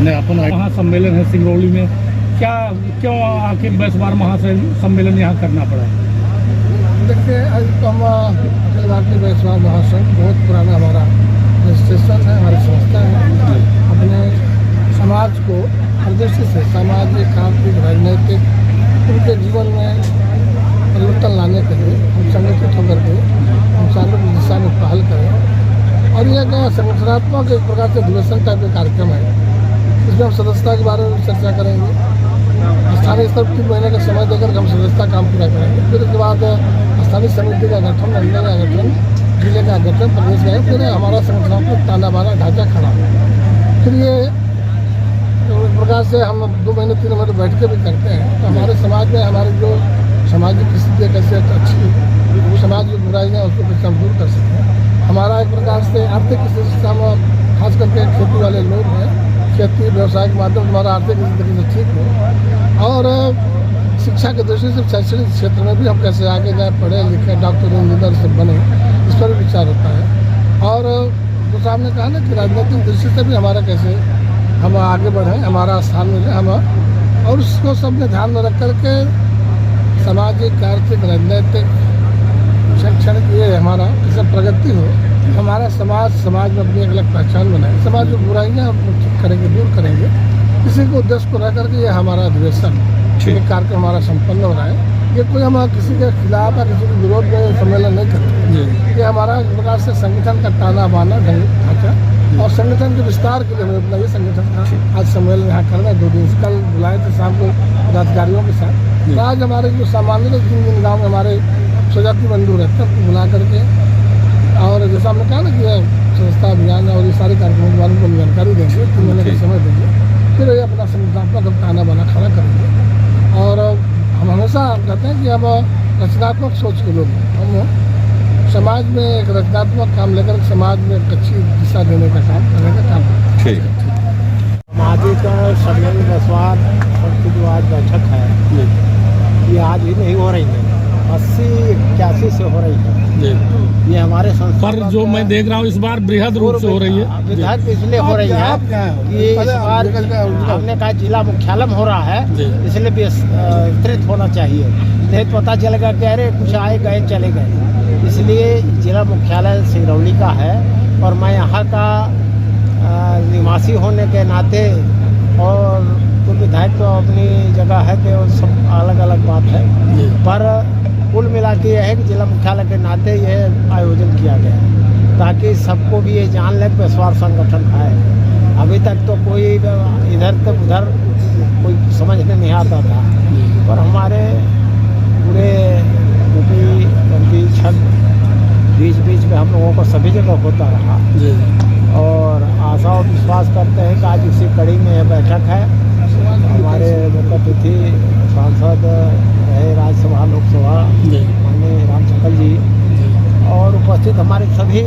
ने अपन महासम्मेलन है सिंगरौली में, क्यों आखिर इस बार महासम्मेलन यहाँ करना पड़ा? देखिए, आज तो हम अखिल भारतीय वैश्वान महासंघ बहुत पुराना हमारा रजिस्ट्रेशन है, हमारी संस्था है। अपने समाज को परिदृश्य से सामाजिक, आर्थिक, राजनीतिक उनके जीवन में परिवर्तन लाने के लिए हम संगठित होकर के हम चालू दिशा में पहल करें। और यह एक संगठनात्मक एक प्रकार से अधिवेशन टाइप का कार्यक्रम है। इसमें हम सदस्यता के बारे में चर्चा करेंगे। स्थानीय स्तर पर 3 महीने का समय देकर हम सदस्यता काम पूरा करेंगे। फिर उसके बाद स्थानीय समिति का गठन, मंडल का गठन, जिले का गठन, प्रदेश का, फिर हमारा संगठनात्मक ताना बाना ढांचा खड़ा। फिर ये एक प्रकार से हम 2 महीने 3 महीने बैठ के भी करते हैं। तो हमारे समाज में हमारी जो सामाजिक स्थिति कैसे अच्छी समाज की बुराइयाँ उसको कैसे हम दूर कर सकते हैं। हमारा एक प्रकार से आर्थिक स्थिति से हम खास करके खेती वाले लोग हैं, खेती व्यवसाय के माध्यम से हमारा आर्थिक स्थिति से ठीक हो। और शिक्षा के दृष्टि से शैक्षणिक क्षेत्र में भी हम कैसे आगे जाए, पढ़े लिखे, डॉक्टर इंजीनियर सब बने, इस पर भी विचार होता है। और दूसरा हमने कहा ना कि राजनीतिक दृष्टि से भी हमारा कैसे हम आगे बढ़ें, हमारा स्थान मिले हम, और उसको सब में ध्यान में रख करके सामाजिक, आर्थिक, राजनीतिक, शैक्षणिक ये हमारा कैसे प्रगति हो, हमारा समाज में अपनी एक अलग पहचान बनाए, समाज में बुराइयाँ हम ठीक करेंगे, दूर करेंगे। इसी को उद्देश्य को रह करके ये हमारा अधिवेशन एक कार्यक्रम हमारा संपन्न हो रहा है। ये कोई हम किसी के खिलाफ या किसी के विरोध में सम्मेलन नहीं करते। ये हमारा एक प्रकार से संगठन का ताना बाना ढांचा और संगठन के विस्तार के लिए हमें अपना ये संगठन का आज सम्मेलन यहाँ करना है। 2 दिन से कल बुलाए थे शाम को पदाधिकारियों के साथ। तो आज हमारे जो सामान्य 3 गाँव में हमारे स्वजाति बंधु रहते हैं उनको बुला करके, और जैसा हमने कहा ना कि संस्था अभियान और ये सारे कार्यक्रमों के बारे में उनको जानकारी देंगे, 3 महीने का समय देंगे। फिर ये अपना संगठनात्मक ताना बाना खड़ा करेंगे। और हम हमेशा कहते हैं कि हम रचनात्मक सोच के लोग हैं। हम समाज में एक रचनात्मक काम लेकर समाज में एक अच्छी दिशा देने का काम करने का काम करते हैं। सामाजिक सम्मेलन वैश्वान की जो आज बैठक है ये आज ही नहीं हो रही है, 80-81 से हो रही है। ये हमारे संस्था पर जो मैं देख रहा हूँ इस बार बृहद रूप से हो रही है। बृहद इसलिए हो रही है कि इस बार हमने कहा जिला मुख्यालय में हो रहा है, इसलिए विस्तृत होना चाहिए। नहीं पता चलेगा कि अरे कुछ आए गए चले गए, इसलिए जिला मुख्यालय सिंगरौली का है। और मैं यहाँ का निवासी होने के नाते, और तो विधायक तो अपनी जगह है कि सब अलग अलग बात है, पर कुल मिला के यह है कि जिला मुख्यालय के नाते यह आयोजन किया गया है ताकि सबको भी ये जान ले वैश्वान संगठन है। अभी तक तो कोई इधर तो उधर कोई समझने नहीं आता था, पर हमारे पूरे बीच में हम लोगों को सभी जगह होता रहा। और आशा और विश्वास करते हैं कि आज इसी कड़ी में यह बैठक है। हमारे मुख्य अतिथि सांसद रहे राज्यसभा लोकसभा माननीय राम सकल जी, और उपस्थित हमारे सभी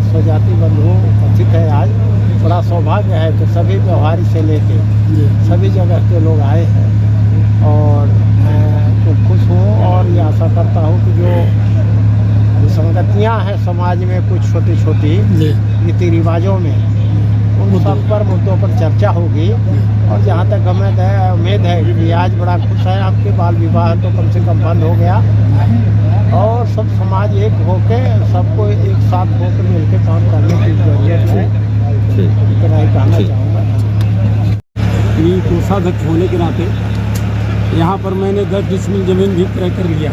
स्वजाति बंधु उपस्थित है। आज बड़ा सौभाग्य है कि सभी व्यवहारी से लेके सभी जगह के लोग आए हैं, और मैं तो खुश हूँ। और ये आशा करता हूँ कि जो संगतियाँ हैं समाज में कुछ छोटी छोटी रीति रिवाजों में, उन सब पर मुद्दों पर चर्चा होगी। और जहाँ तक हमें उम्मीद है कि आज बड़ा खुश है, आपके बाल विवाह तो कम से कम बंद हो गया, और सब समाज एक होके सबको एक साथ होकर मिलकर काम करने की जरूरत है। इतना ही कहना चाहूँगा। कोषाध्यक्ष होने के नाते यहाँ पर मैंने 10 डिसमिल ज़मीन भी क्रय कर लिया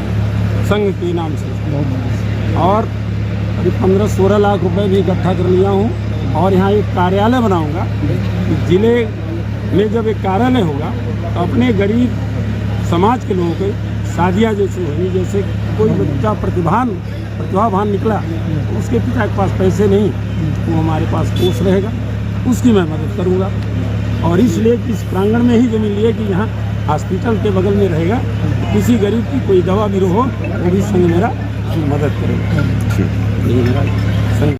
संघ के नाम से, और करीब 15-16 लाख रुपए भी इकट्ठा कर लिया हूँ। और यहाँ एक कार्यालय बनाऊँगा। जिले में जब एक कार्यालय होगा तो अपने गरीब समाज के लोगों को शादियाँ जैसे होगी, जैसे कोई बच्चा प्रतिभावान निकला, उसके पिता के पास पैसे नहीं, वो हमारे पास कोष रहेगा, उसकी मैं मदद करूँगा। और इसलिए इस प्रांगण में ही ज़मीन लिए कि यहाँ हॉस्पिटल के बगल में रहेगा, किसी गरीब की कोई दवा भी हो वो भी संग मेरा मदद करेगा।